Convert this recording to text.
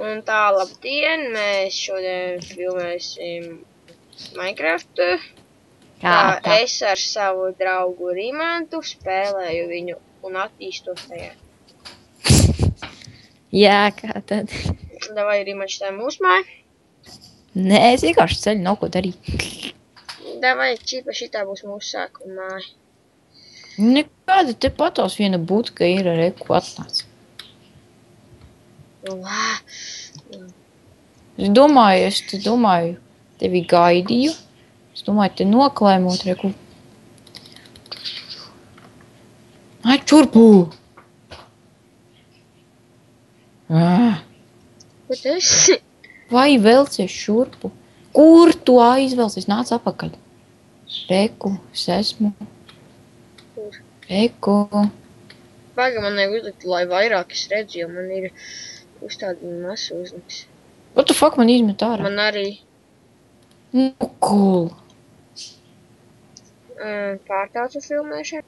Un tā, labdien, mēs šodien filmēsim Minecraftu. Es ar savu draugu Rimantu spēlēju viņu un attīstos tajā. Jā, kā tad? Davai, Rimanš, tā mūsu māja. Nē, es vienkārši ceļu nav ko darīt. Davai, čipa, šitā būs mūsu sākuma māja. Nekāda te patās viena budka ir ar eku atnāc. Es domāju, tevi gaidīju. Es domāju, te noklēmot reku. Ai, čurpū! Ko tu esi? Vai velcies šurpu? Kur tu aizvelcies? Nāc apakaļ. Reku, es esmu. Kur? Reku. Paga, man nevajag uzlikt, lai vairāk es redzu, jo man ir uzstādījumi masu uzliks. What the fuck man izmet ārā? Man arī. Nu, cool. Pārtaucu filmēšanu.